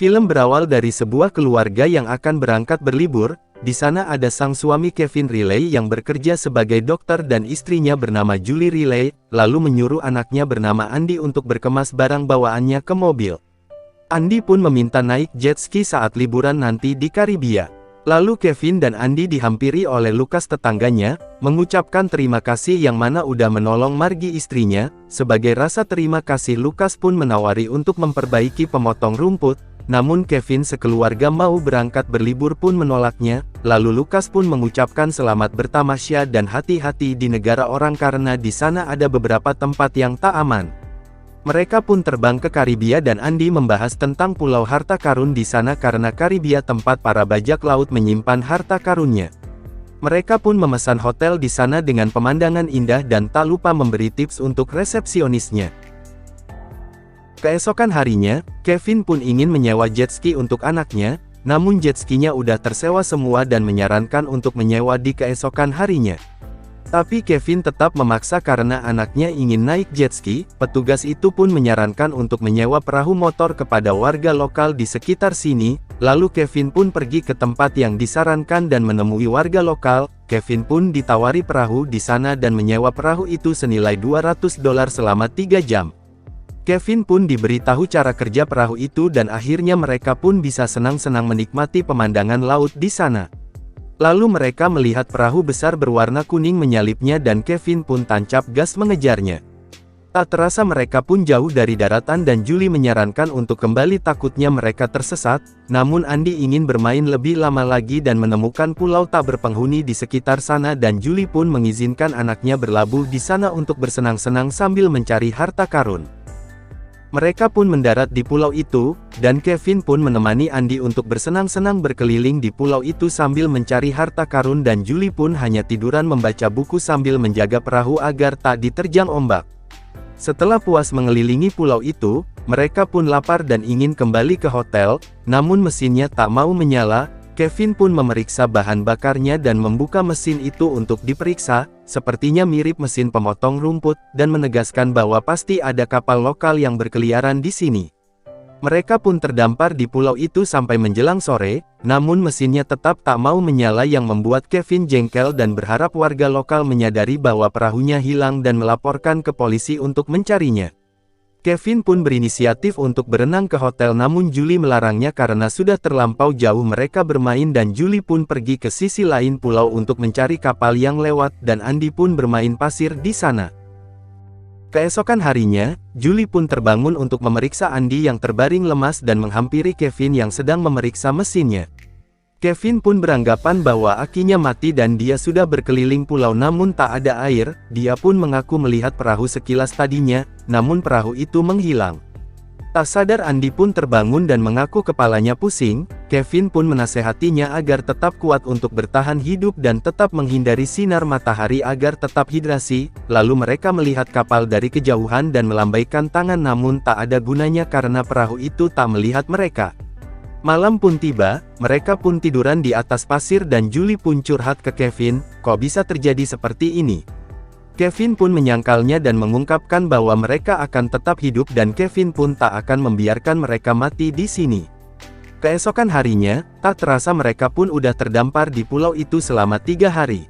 Film berawal dari sebuah keluarga yang akan berangkat berlibur. Di sana ada sang suami Kevin Riley yang bekerja sebagai dokter dan istrinya bernama Julie Riley, lalu menyuruh anaknya bernama Andy untuk berkemas barang bawaannya ke mobil. Andy pun meminta naik jet ski saat liburan nanti di Karibia. Lalu Kevin dan Andy dihampiri oleh Lucas tetangganya, mengucapkan terima kasih yang mana udah menolong Margie istrinya. Sebagai rasa terima kasih Lucas pun menawari untuk memperbaiki pemotong rumput, namun Kevin sekeluarga mau berangkat berlibur pun menolaknya. Lalu Lucas pun mengucapkan selamat bertamasya dan hati-hati di negara orang karena di sana ada beberapa tempat yang tak aman. Mereka pun terbang ke Karibia dan Andy membahas tentang pulau harta karun di sana karena Karibia tempat para bajak laut menyimpan harta karunnya. Mereka pun memesan hotel di sana dengan pemandangan indah dan tak lupa memberi tips untuk resepsionisnya. Keesokan harinya, Kevin pun ingin menyewa jet ski untuk anaknya, namun jet skinya udah tersewa semua dan menyarankan untuk menyewa di keesokan harinya. Tapi Kevin tetap memaksa karena anaknya ingin naik jet ski. Petugas itu pun menyarankan untuk menyewa perahu motor kepada warga lokal di sekitar sini. Lalu Kevin pun pergi ke tempat yang disarankan dan menemui warga lokal. Kevin pun ditawari perahu di sana dan menyewa perahu itu senilai $200 selama 3 jam. Kevin pun diberitahu cara kerja perahu itu dan akhirnya mereka pun bisa senang-senang menikmati pemandangan laut di sana. Lalu mereka melihat perahu besar berwarna kuning menyalipnya dan Kevin pun tancap gas mengejarnya. Tak terasa mereka pun jauh dari daratan dan Julie menyarankan untuk kembali takutnya mereka tersesat, namun Andy ingin bermain lebih lama lagi dan menemukan pulau tak berpenghuni di sekitar sana dan Julie pun mengizinkan anaknya berlabuh di sana untuk bersenang-senang sambil mencari harta karun. Mereka pun mendarat di pulau itu, dan Kevin pun menemani Andy untuk bersenang-senang berkeliling di pulau itu sambil mencari harta karun dan Julie pun hanya tiduran membaca buku sambil menjaga perahu agar tak diterjang ombak. Setelah puas mengelilingi pulau itu, mereka pun lapar dan ingin kembali ke hotel, namun mesinnya tak mau menyala. Kevin pun memeriksa bahan bakarnya dan membuka mesin itu untuk diperiksa, sepertinya mirip mesin pemotong rumput, dan menegaskan bahwa pasti ada kapal lokal yang berkeliaran di sini. Mereka pun terdampar di pulau itu sampai menjelang sore, namun mesinnya tetap tak mau menyala yang membuat Kevin jengkel dan berharap warga lokal menyadari bahwa perahunya hilang dan melaporkan ke polisi untuk mencarinya. Kevin pun berinisiatif untuk berenang ke hotel namun Julie melarangnya karena sudah terlampau jauh mereka bermain dan Julie pun pergi ke sisi lain pulau untuk mencari kapal yang lewat dan Andy pun bermain pasir di sana. Keesokan harinya, Julie pun terbangun untuk memeriksa Andy yang terbaring lemas dan menghampiri Kevin yang sedang memeriksa mesinnya. Kevin pun beranggapan bahwa akinya mati dan dia sudah berkeliling pulau namun tak ada air. Dia pun mengaku melihat perahu sekilas tadinya, namun perahu itu menghilang. Tak sadar Andy pun terbangun dan mengaku kepalanya pusing. Kevin pun menasehatinya agar tetap kuat untuk bertahan hidup dan tetap menghindari sinar matahari agar tetap hidrasi. Lalu mereka melihat kapal dari kejauhan dan melambaikan tangan namun tak ada gunanya karena perahu itu tak melihat mereka. Malam pun tiba, mereka pun tiduran di atas pasir dan Julie pun curhat ke Kevin, kok bisa terjadi seperti ini? Kevin pun menyangkalnya dan mengungkapkan bahwa mereka akan tetap hidup dan Kevin pun tak akan membiarkan mereka mati di sini. Keesokan harinya, tak terasa mereka pun udah terdampar di pulau itu selama 3 hari.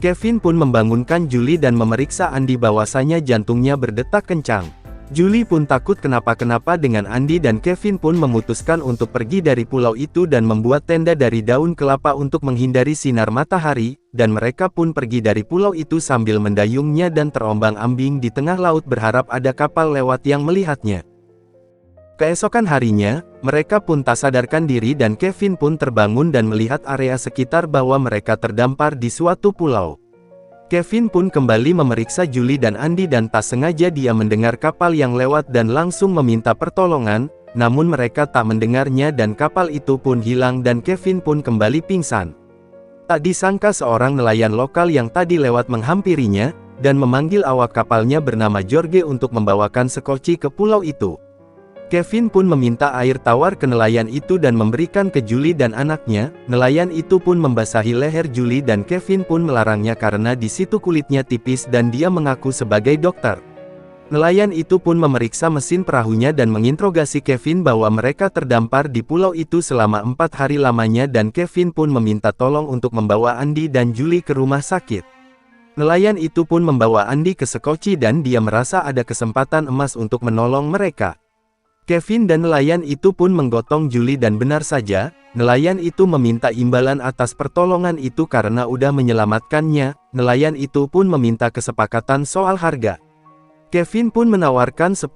Kevin pun membangunkan Julie dan memeriksa Andy bahwasanya jantungnya berdetak kencang. Julie pun takut kenapa-kenapa dengan Andy dan Kevin pun memutuskan untuk pergi dari pulau itu dan membuat tenda dari daun kelapa untuk menghindari sinar matahari, dan mereka pun pergi dari pulau itu sambil mendayungnya dan terombang-ambing di tengah laut berharap ada kapal lewat yang melihatnya. Keesokan harinya, mereka pun tak sadarkan diri dan Kevin pun terbangun dan melihat area sekitar bahwa mereka terdampar di suatu pulau. Kevin pun kembali memeriksa Julie dan Andy dan tak sengaja dia mendengar kapal yang lewat dan langsung meminta pertolongan, namun mereka tak mendengarnya dan kapal itu pun hilang dan Kevin pun kembali pingsan. Tak disangka seorang nelayan lokal yang tadi lewat menghampirinya, dan memanggil awak kapalnya bernama George untuk membawakan sekoci ke pulau itu. Kevin pun meminta air tawar ke nelayan itu dan memberikan ke Julie dan anaknya. Nelayan itu pun membasahi leher Julie dan Kevin pun melarangnya karena di situ kulitnya tipis dan dia mengaku sebagai dokter. Nelayan itu pun memeriksa mesin perahunya dan menginterogasi Kevin bahwa mereka terdampar di pulau itu selama 4 hari lamanya dan Kevin pun meminta tolong untuk membawa Andy dan Julie ke rumah sakit. Nelayan itu pun membawa Andy ke Sekoci dan dia merasa ada kesempatan emas untuk menolong mereka. Kevin dan nelayan itu pun menggotong Julie dan benar saja, nelayan itu meminta imbalan atas pertolongan itu karena udah menyelamatkannya. Nelayan itu pun meminta kesepakatan soal harga. Kevin pun menawarkan $10.000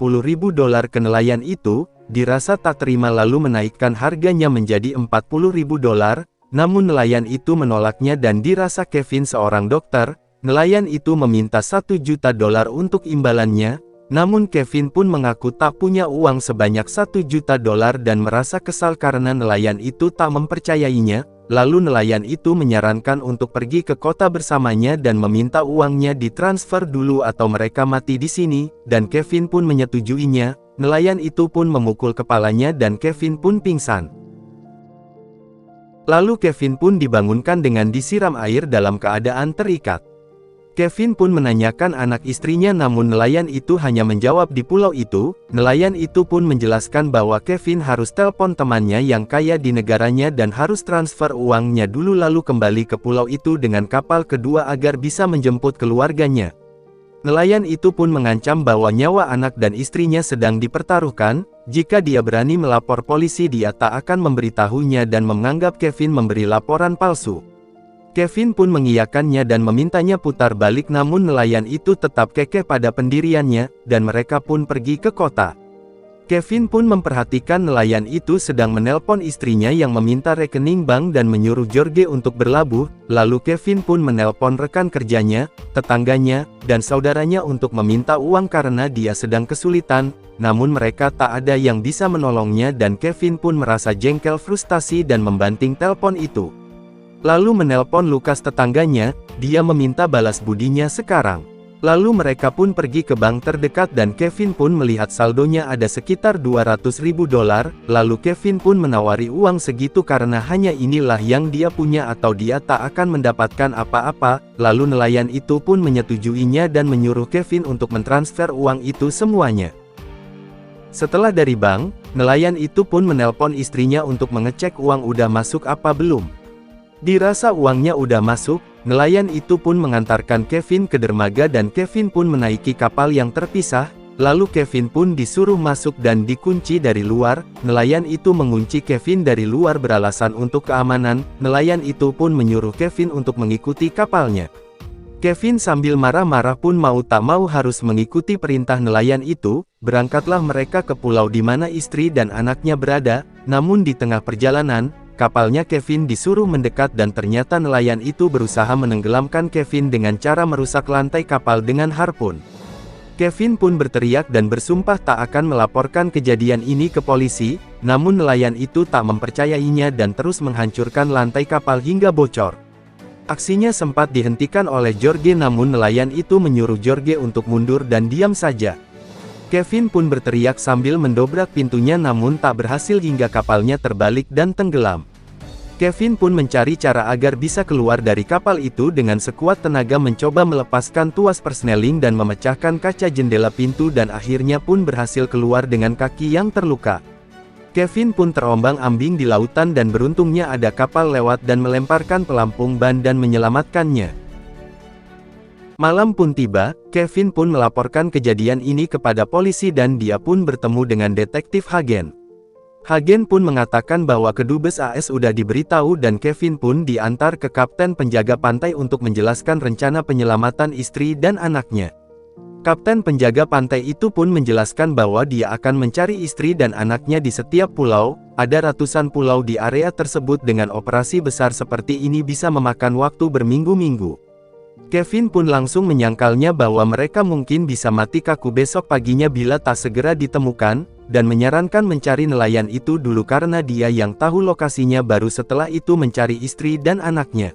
ke nelayan itu, dirasa tak terima lalu menaikkan harganya menjadi $40.000, namun nelayan itu menolaknya dan dirasa Kevin seorang dokter, nelayan itu meminta $1 juta untuk imbalannya, namun Kevin pun mengaku tak punya uang sebanyak $1 juta dan merasa kesal karena nelayan itu tak mempercayainya. Lalu nelayan itu menyarankan untuk pergi ke kota bersamanya dan meminta uangnya ditransfer dulu atau mereka mati di sini, dan Kevin pun menyetujuinya. Nelayan itu pun memukul kepalanya dan Kevin pun pingsan. Lalu Kevin pun dibangunkan dengan disiram air dalam keadaan terikat. Kevin pun menanyakan anak istrinya namun nelayan itu hanya menjawab di pulau itu. Nelayan itu pun menjelaskan bahwa Kevin harus telepon temannya yang kaya di negaranya dan harus transfer uangnya dulu lalu kembali ke pulau itu dengan kapal kedua agar bisa menjemput keluarganya. Nelayan itu pun mengancam bahwa nyawa anak dan istrinya sedang dipertaruhkan. Jika dia berani melapor polisi dia tak akan memberitahunya dan menganggap Kevin memberi laporan palsu. Kevin pun mengiyakannya dan memintanya putar balik namun nelayan itu tetap kekeh pada pendiriannya, dan mereka pun pergi ke kota. Kevin pun memperhatikan nelayan itu sedang menelpon istrinya yang meminta rekening bank dan menyuruh George untuk berlabuh, lalu Kevin pun menelpon rekan kerjanya, tetangganya, dan saudaranya untuk meminta uang karena dia sedang kesulitan, namun mereka tak ada yang bisa menolongnya dan Kevin pun merasa jengkel frustasi dan membanting telepon itu. Lalu menelpon Lukas tetangganya, dia meminta balas budinya sekarang. Lalu mereka pun pergi ke bank terdekat dan Kevin pun melihat saldonya ada sekitar $200.000, lalu Kevin pun menawari uang segitu karena hanya inilah yang dia punya atau dia tak akan mendapatkan apa-apa, lalu nelayan itu pun menyetujuinya dan menyuruh Kevin untuk mentransfer uang itu semuanya. Setelah dari bank, nelayan itu pun menelpon istrinya untuk mengecek uang udah masuk apa belum. Dirasa uangnya udah masuk, nelayan itu pun mengantarkan Kevin ke dermaga dan Kevin pun menaiki kapal yang terpisah, lalu Kevin pun disuruh masuk dan dikunci dari luar. Nelayan itu mengunci Kevin dari luar beralasan untuk keamanan. Nelayan itu pun menyuruh Kevin untuk mengikuti kapalnya. Kevin sambil marah-marah pun mau tak mau harus mengikuti perintah nelayan itu. Berangkatlah mereka ke pulau di mana istri dan anaknya berada, namun di tengah perjalanan, kapalnya Kevin disuruh mendekat dan ternyata nelayan itu berusaha menenggelamkan Kevin dengan cara merusak lantai kapal dengan harpun. Kevin pun berteriak dan bersumpah tak akan melaporkan kejadian ini ke polisi, namun nelayan itu tak mempercayainya dan terus menghancurkan lantai kapal hingga bocor. Aksinya sempat dihentikan oleh George namun nelayan itu menyuruh George untuk mundur dan diam saja. Kevin pun berteriak sambil mendobrak pintunya namun tak berhasil hingga kapalnya terbalik dan tenggelam. Kevin pun mencari cara agar bisa keluar dari kapal itu dengan sekuat tenaga mencoba melepaskan tuas persneling dan memecahkan kaca jendela pintu dan akhirnya pun berhasil keluar dengan kaki yang terluka. Kevin pun terombang-ambing di lautan dan beruntungnya ada kapal lewat dan melemparkan pelampung ban dan menyelamatkannya. Malam pun tiba, Kevin pun melaporkan kejadian ini kepada polisi dan dia pun bertemu dengan detektif Hagen. Hagen pun mengatakan bahwa kedubes AS udah diberitahu dan Kevin pun diantar ke kapten penjaga pantai untuk menjelaskan rencana penyelamatan istri dan anaknya. Kapten penjaga pantai itu pun menjelaskan bahwa dia akan mencari istri dan anaknya di setiap pulau. Ada ratusan pulau di area tersebut dengan operasi besar seperti ini bisa memakan waktu berminggu-minggu. Kevin pun langsung menyangkalnya bahwa mereka mungkin bisa mati kaku besok paginya bila tak segera ditemukan, dan menyarankan mencari nelayan itu dulu karena dia yang tahu lokasinya baru setelah itu mencari istri dan anaknya.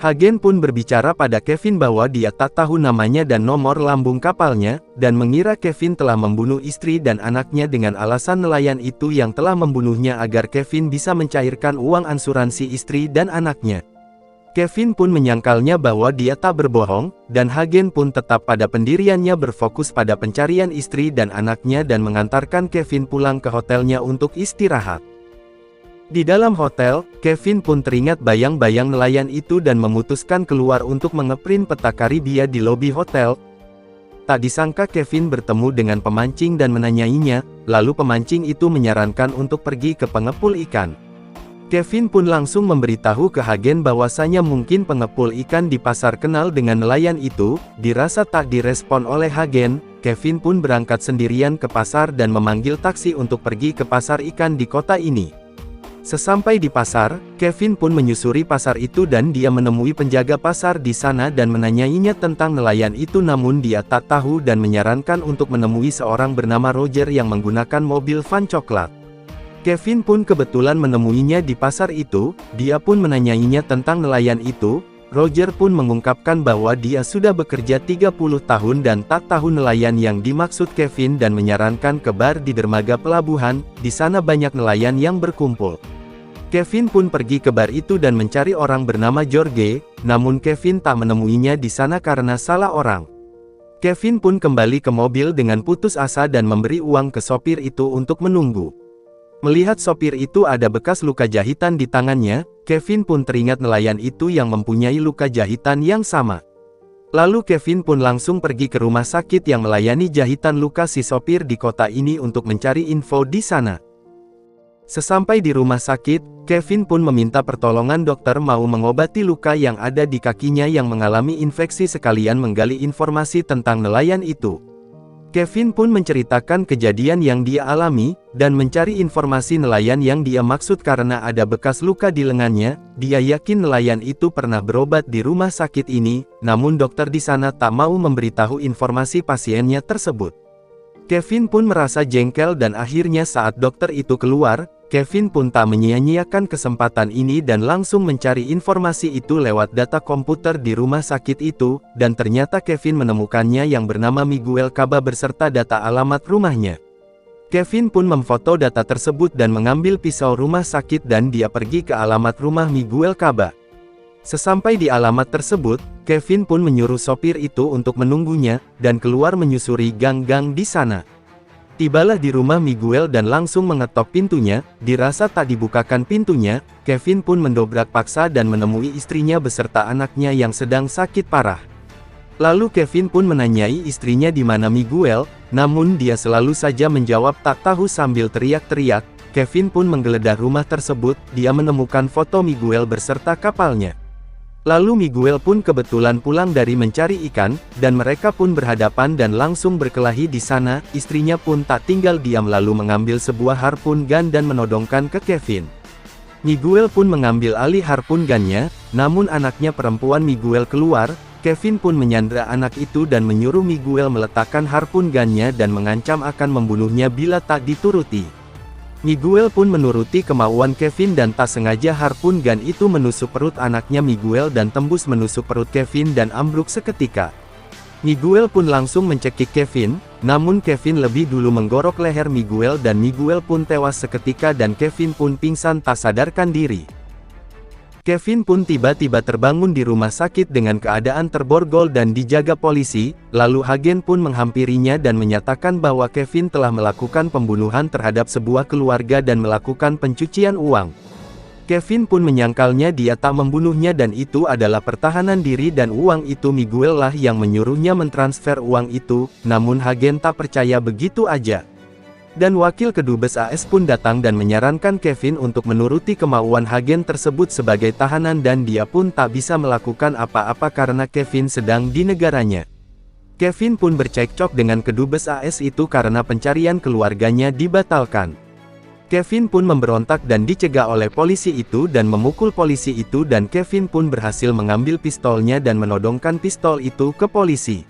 Hagen pun berbicara pada Kevin bahwa dia tak tahu namanya dan nomor lambung kapalnya, dan mengira Kevin telah membunuh istri dan anaknya dengan alasan nelayan itu yang telah membunuhnya agar Kevin bisa mencairkan uang asuransi istri dan anaknya. Kevin pun menyangkalnya bahwa dia tak berbohong, dan Hagen pun tetap pada pendiriannya berfokus pada pencarian istri dan anaknya dan mengantarkan Kevin pulang ke hotelnya untuk istirahat. Di dalam hotel, Kevin pun teringat bayang-bayang nelayan itu dan memutuskan keluar untuk mengeprint peta Karibia di lobi hotel. Tak disangka Kevin bertemu dengan pemancing dan menanyainya, lalu pemancing itu menyarankan untuk pergi ke pengepul ikan. Kevin pun langsung memberitahu ke Hagen bahwasanya mungkin pengepul ikan di pasar kenal dengan nelayan itu. Dirasa tak direspon oleh Hagen, Kevin pun berangkat sendirian ke pasar dan memanggil taksi untuk pergi ke pasar ikan di kota ini. Sesampai di pasar, Kevin pun menyusuri pasar itu dan dia menemui penjaga pasar di sana dan menanyainya tentang nelayan itu, namun dia tak tahu dan menyarankan untuk menemui seorang bernama Roger yang menggunakan mobil van coklat. Kevin pun kebetulan menemuinya di pasar itu. Dia pun menanyainya tentang nelayan itu. Roger pun mengungkapkan bahwa dia sudah bekerja 30 tahun dan tak tahu nelayan yang dimaksud Kevin dan menyarankan ke bar di dermaga pelabuhan. Di sana banyak nelayan yang berkumpul. Kevin pun pergi ke bar itu dan mencari orang bernama Jorge, namun Kevin tak menemuinya di sana karena salah orang. Kevin pun kembali ke mobil dengan putus asa dan memberi uang ke sopir itu untuk menunggu. Melihat sopir itu ada bekas luka jahitan di tangannya, Kevin pun teringat nelayan itu yang mempunyai luka jahitan yang sama. Lalu Kevin pun langsung pergi ke rumah sakit yang melayani jahitan luka si sopir di kota ini untuk mencari info di sana. Sesampai di rumah sakit, Kevin pun meminta pertolongan dokter mau mengobati luka yang ada di kakinya yang mengalami infeksi sekalian menggali informasi tentang nelayan itu. Kevin pun menceritakan kejadian yang dia alami, dan mencari informasi nelayan yang dia maksud karena ada bekas luka di lengannya. Dia yakin nelayan itu pernah berobat di rumah sakit ini, namun dokter di sana tak mau memberitahu informasi pasiennya tersebut. Kevin pun merasa jengkel dan akhirnya saat dokter itu keluar, Kevin pun tak menyia-nyiakan kesempatan ini dan langsung mencari informasi itu lewat data komputer di rumah sakit itu, dan ternyata Kevin menemukannya yang bernama Miguel Caba beserta data alamat rumahnya. Kevin pun memfoto data tersebut dan mengambil pisau rumah sakit dan dia pergi ke alamat rumah Miguel Caba. Sesampai di alamat tersebut, Kevin pun menyuruh sopir itu untuk menunggunya, dan keluar menyusuri gang-gang di sana. Tibalah di rumah Miguel dan langsung mengetok pintunya. Dirasa tak dibukakan pintunya, Kevin pun mendobrak paksa dan menemui istrinya beserta anaknya yang sedang sakit parah. Lalu Kevin pun menanyai istrinya di mana Miguel, namun dia selalu saja menjawab tak tahu sambil teriak-teriak. Kevin pun menggeledah rumah tersebut, dia menemukan foto Miguel beserta kapalnya. Lalu Miguel pun kebetulan pulang dari mencari ikan, dan mereka pun berhadapan dan langsung berkelahi di sana. Istrinya pun tak tinggal diam lalu mengambil sebuah harpun gun dan menodongkan ke Kevin. Miguel pun mengambil alih harpun gunnya, namun anaknya perempuan Miguel keluar. Kevin pun menyandra anak itu dan menyuruh Miguel meletakkan harpun gunnya dan mengancam akan membunuhnya bila tak dituruti. Miguel pun menuruti kemauan Kevin dan tak sengaja harpun gun itu menusuk perut anaknya Miguel dan tembus menusuk perut Kevin dan ambruk seketika. Miguel pun langsung mencekik Kevin, namun Kevin lebih dulu menggorok leher Miguel dan Miguel pun tewas seketika dan Kevin pun pingsan tak sadarkan diri. Kevin pun tiba-tiba terbangun di rumah sakit dengan keadaan terborgol dan dijaga polisi. Lalu Hagen pun menghampirinya dan menyatakan bahwa Kevin telah melakukan pembunuhan terhadap sebuah keluarga dan melakukan pencucian uang. Kevin pun menyangkalnya dia tak membunuhnya dan itu adalah pertahanan diri dan uang itu Miguel lah yang menyuruhnya mentransfer uang itu, namun Hagen tak percaya begitu aja. Dan wakil kedubes AS pun datang dan menyarankan Kevin untuk menuruti kemauan Hagen tersebut sebagai tahanan dan dia pun tak bisa melakukan apa-apa karena Kevin sedang di negaranya. Kevin pun bercekcok dengan kedubes AS itu karena pencarian keluarganya dibatalkan. Kevin pun memberontak dan dicegah oleh polisi itu dan memukul polisi itu dan Kevin pun berhasil mengambil pistolnya dan menodongkan pistol itu ke polisi.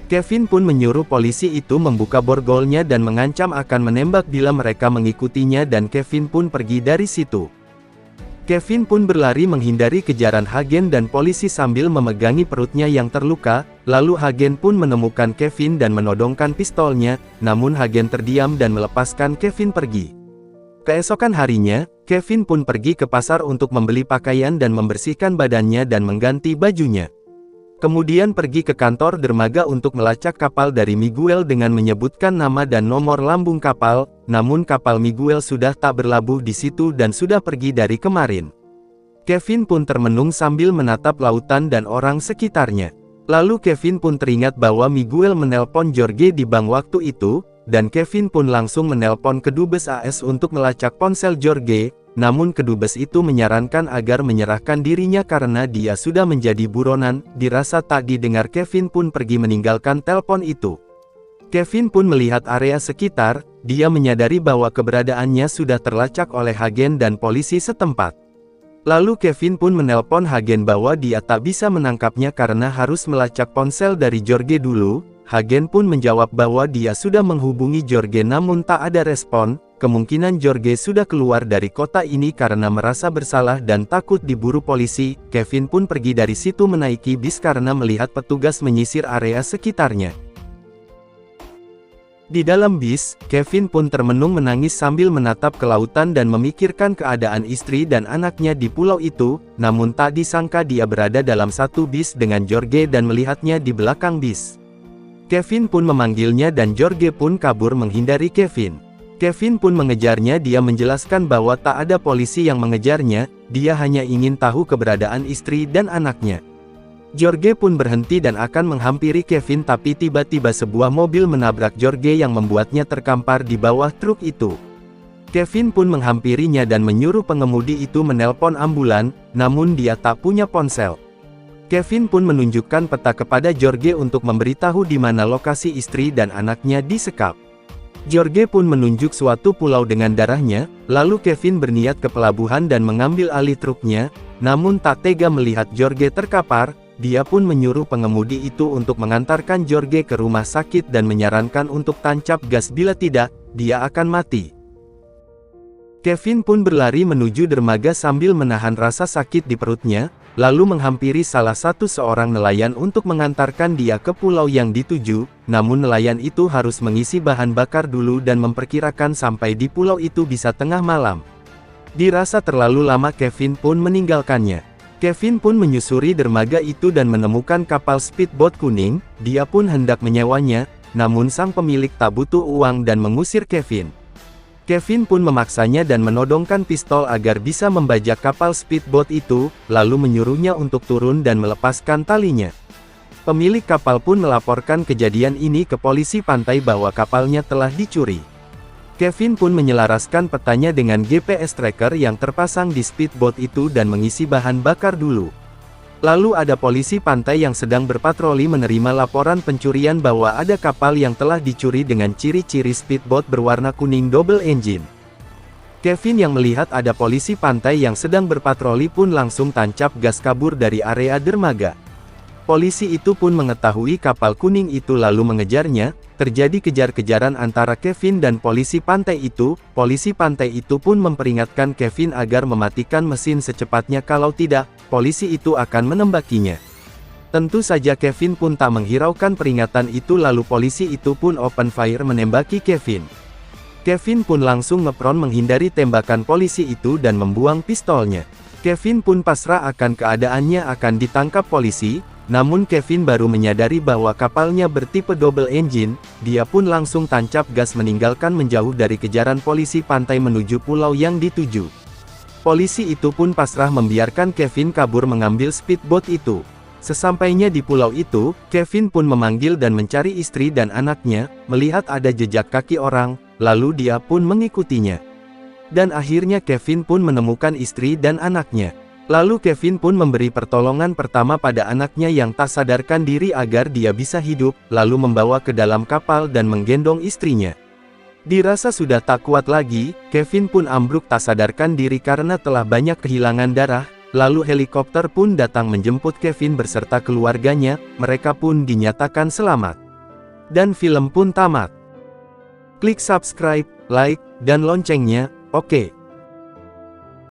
Kevin pun menyuruh polisi itu membuka borgolnya dan mengancam akan menembak bila mereka mengikutinya dan Kevin pun pergi dari situ. Kevin pun berlari menghindari kejaran Hagen dan polisi sambil memegangi perutnya yang terluka. Lalu Hagen pun menemukan Kevin dan menodongkan pistolnya, namun Hagen terdiam dan melepaskan Kevin pergi. Keesokan harinya, Kevin pun pergi ke pasar untuk membeli pakaian dan membersihkan badannya dan mengganti bajunya. Kemudian pergi ke kantor dermaga untuk melacak kapal dari Miguel dengan menyebutkan nama dan nomor lambung kapal, namun kapal Miguel sudah tak berlabuh di situ dan sudah pergi dari kemarin. Kevin pun termenung sambil menatap lautan dan orang sekitarnya. Lalu Kevin pun teringat bahwa Miguel menelpon Jorge di bank waktu itu, dan Kevin pun langsung menelpon kedubes AS untuk melacak ponsel Jorge. Namun kedubes itu menyarankan agar menyerahkan dirinya karena dia sudah menjadi buronan. Dirasa tak didengar, Kevin pun pergi meninggalkan telepon itu. Kevin pun melihat area sekitar, dia menyadari bahwa keberadaannya sudah terlacak oleh agen dan polisi setempat. Lalu Kevin pun menelpon agen bahwa dia tak bisa menangkapnya karena harus melacak ponsel dari Jorge dulu. Agen pun menjawab bahwa dia sudah menghubungi Jorge namun tak ada respon. Kemungkinan Jorge sudah keluar dari kota ini karena merasa bersalah dan takut diburu polisi. Kevin pun pergi dari situ menaiki bis karena melihat petugas menyisir area sekitarnya. Di dalam bis, Kevin pun termenung menangis sambil menatap ke lautan dan memikirkan keadaan istri dan anaknya di pulau itu. Namun tak disangka dia berada dalam satu bis dengan Jorge dan melihatnya di belakang bis. Kevin pun memanggilnya dan Jorge pun kabur menghindari Kevin. Kevin pun mengejarnya. Dia menjelaskan bahwa tak ada polisi yang mengejarnya, dia hanya ingin tahu keberadaan istri dan anaknya. Jorge pun berhenti dan akan menghampiri Kevin, tapi tiba-tiba sebuah mobil menabrak Jorge yang membuatnya terkampar di bawah truk itu. Kevin pun menghampirinya dan menyuruh pengemudi itu menelpon ambulan, namun dia tak punya ponsel. Kevin pun menunjukkan peta kepada Jorge untuk memberitahu di mana lokasi istri dan anaknya disekap. Jorge pun menunjuk suatu pulau dengan darahnya, lalu Kevin berniat ke pelabuhan dan mengambil alih truknya, namun tak tega melihat Jorge terkapar, dia pun menyuruh pengemudi itu untuk mengantarkan Jorge ke rumah sakit dan menyarankan untuk tancap gas bila tidak, dia akan mati. Kevin pun berlari menuju dermaga sambil menahan rasa sakit di perutnya, lalu menghampiri salah satu seorang nelayan untuk mengantarkan dia ke pulau yang dituju, namun nelayan itu harus mengisi bahan bakar dulu dan memperkirakan sampai di pulau itu bisa tengah malam. Dirasa terlalu lama, Kevin pun meninggalkannya. Kevin pun menyusuri dermaga itu dan menemukan kapal speedboat kuning. Dia pun hendak menyewanya, namun sang pemilik tak butuh uang dan mengusir Kevin. Kevin pun memaksanya dan menodongkan pistol agar bisa membajak kapal speedboat itu, lalu menyuruhnya untuk turun dan melepaskan talinya. Pemilik kapal pun melaporkan kejadian ini ke polisi pantai bahwa kapalnya telah dicuri. Kevin pun menyelaraskan petanya dengan GPS tracker yang terpasang di speedboat itu dan mengisi bahan bakar dulu. Lalu ada polisi pantai yang sedang berpatroli menerima laporan pencurian bahwa ada kapal yang telah dicuri dengan ciri-ciri speedboat berwarna kuning double engine. Kevin yang melihat ada polisi pantai yang sedang berpatroli pun langsung tancap gas kabur dari area dermaga. Polisi itu pun mengetahui kapal kuning itu lalu mengejarnya. Terjadi kejar-kejaran antara Kevin dan polisi pantai itu. Polisi pantai itu pun memperingatkan Kevin agar mematikan mesin secepatnya, kalau tidak, polisi itu akan menembakinya. Tentu saja Kevin pun tak menghiraukan peringatan itu, lalu polisi itu pun open fire menembaki Kevin. Kevin pun langsung ngepron menghindari tembakan polisi itu dan membuang pistolnya. Kevin pun pasrah akan keadaannya akan ditangkap polisi. Namun Kevin baru menyadari bahwa kapalnya bertipe double engine. Dia pun langsung tancap gas meninggalkan menjauh dari kejaran polisi pantai menuju pulau yang dituju. Polisi itu pun pasrah membiarkan Kevin kabur mengambil speedboat itu. Sesampainya di pulau itu, Kevin pun memanggil dan mencari istri dan anaknya. Melihat ada jejak kaki orang, lalu dia pun mengikutinya. Dan akhirnya Kevin pun menemukan istri dan anaknya. Lalu Kevin pun memberi pertolongan pertama pada anaknya yang tak sadarkan diri agar dia bisa hidup, lalu membawa ke dalam kapal dan menggendong istrinya. Dirasa sudah tak kuat lagi, Kevin pun ambruk tak sadarkan diri karena telah banyak kehilangan darah. Lalu helikopter pun datang menjemput Kevin beserta keluarganya. Mereka pun dinyatakan selamat. Dan film pun tamat. Klik subscribe, like, dan loncengnya, oke.